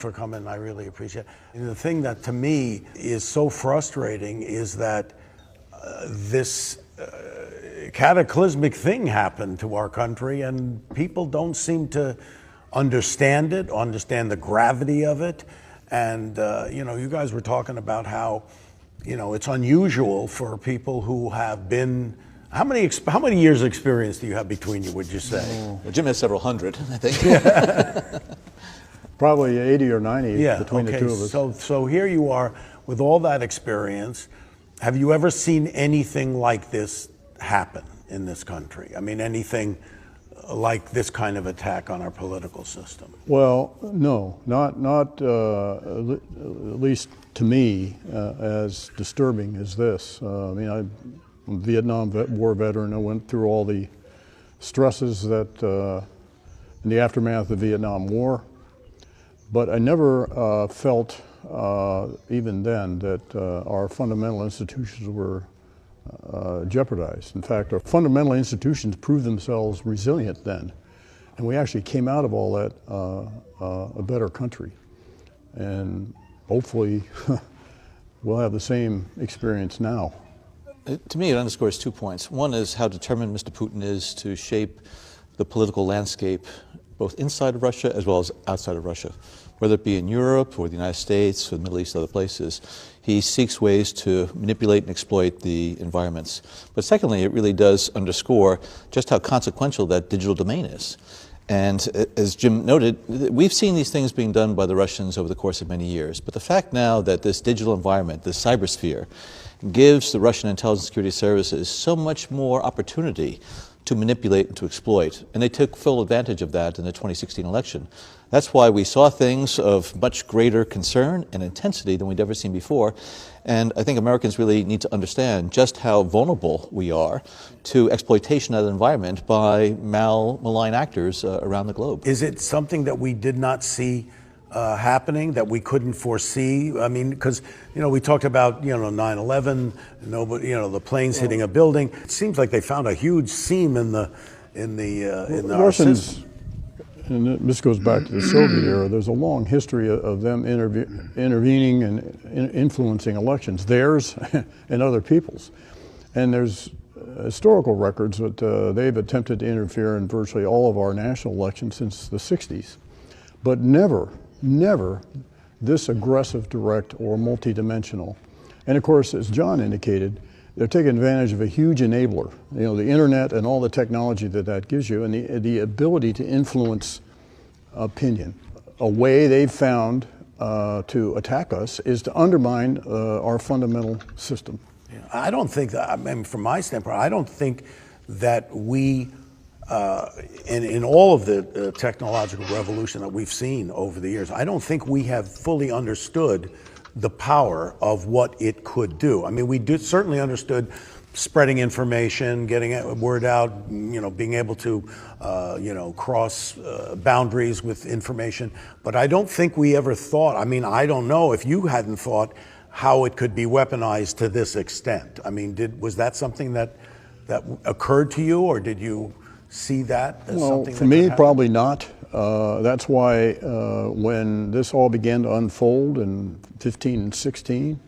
For coming. I really appreciate it. And the thing that to me is so frustrating is that this cataclysmic thing happened to our country, and people don't seem to understand it, understand the gravity of it. And you guys were talking about how it's unusual for people who have been. How many years experience do you have between you, would you say? Well, Jim has several hundred, I think. Probably 80 or 90 between the two of us. So here you are with all that experience. Have you ever seen anything like this happen in this country? I mean, anything like this kind of attack on our political system? Well, no, not at least to me, as disturbing as this. I'm a Vietnam War veteran. I went through all the stresses that in the aftermath of the Vietnam War. But I never felt, even then, that our fundamental institutions were jeopardized. In fact, our fundamental institutions proved themselves resilient then. And we actually came out of all that a better country. And hopefully we'll have the same experience now. To me, it underscores 2 points. One is how determined Mr. Putin is to shape the political landscape both inside of Russia as well as outside of Russia. Whether it be in Europe or the United States or the Middle East or other places, he seeks ways to manipulate and exploit the environments. But secondly, it really does underscore just how consequential that digital domain is. And as Jim noted, we've seen these things being done by the Russians over the course of many years. But the fact now that this digital environment, this cybersphere, gives the Russian intelligence security services so much more opportunity to manipulate and to exploit. And they took full advantage of that in the 2016 election. That's why we saw things of much greater concern and intensity than we'd ever seen before. And I think Americans really need to understand just how vulnerable we are to exploitation of the environment by malign actors around the globe. Is it something that we did not see happening, that we couldn't foresee? I mean, because we talked about 9/11, the planes hitting a building. It seems like they found a huge seam in the Russians. And this goes back to the Soviet era. There's a long history of them intervening and influencing elections, theirs and other people's. And there's historical records that they've attempted to interfere in virtually all of our national elections since the 60s. But never this aggressive, direct, or multidimensional. And of course, as John indicated, they're taking advantage of a huge enabler, the internet and all the technology that gives you, and the ability to influence opinion. A way they've found to attack us is to undermine our fundamental system. Yeah. I don't think that, from my standpoint, I don't think that we, in all of the technological revolution that we've seen over the years, I don't think we have fully understood the power of what it could do. I mean, we certainly understood spreading information, getting word out, being able to, cross boundaries with information. But I don't think we ever thought, I don't know if you hadn't thought how it could be weaponized to this extent. I mean, was that something that occurred to you, or did you see that as something? Well, for me, probably not. That's why when this all began to unfold in 15 and 16,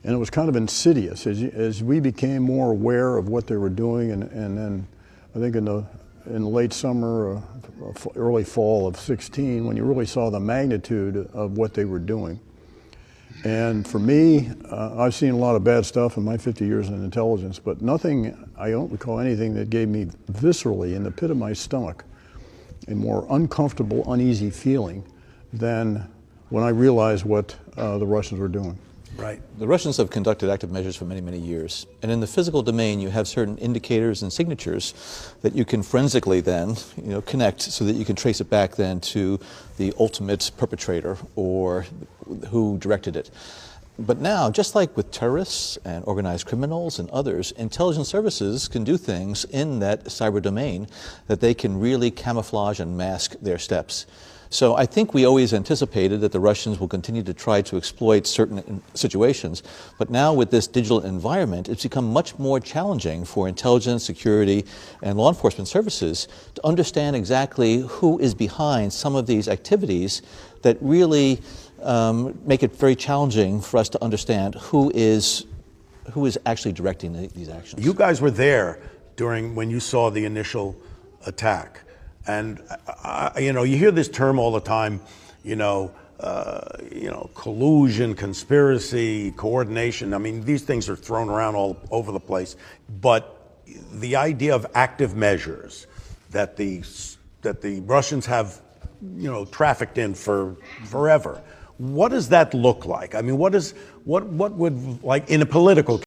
and it was kind of insidious as we became more aware of what they were doing, and then I think in the late summer, early fall of 16, when you really saw the magnitude of what they were doing. And for me, I've seen a lot of bad stuff in my 50 years in intelligence, but I don't recall anything that gave me viscerally, in the pit of my stomach, a more uncomfortable, uneasy feeling than when I realized what the Russians were doing. Right. The Russians have conducted active measures for many, many years. And in the physical domain, you have certain indicators and signatures that you can forensically then, connect so that you can trace it back then to the ultimate perpetrator or who directed it. But now, just like with terrorists and organized criminals and others, intelligence services can do things in that cyber domain that they can really camouflage and mask their steps. So I think we always anticipated that the Russians will continue to try to exploit certain situations, but now with this digital environment, it's become much more challenging for intelligence, security, and law enforcement services to understand exactly who is behind some of these activities that really make it very challenging for us to understand who is actually directing these actions. You guys were there when you saw the initial attack. And you hear this term all the time, collusion, conspiracy, coordination. I mean, these things are thrown around all over the place. But the idea of active measures that the Russians have, trafficked in for forever. What does that look like? I mean, what would, like, in a political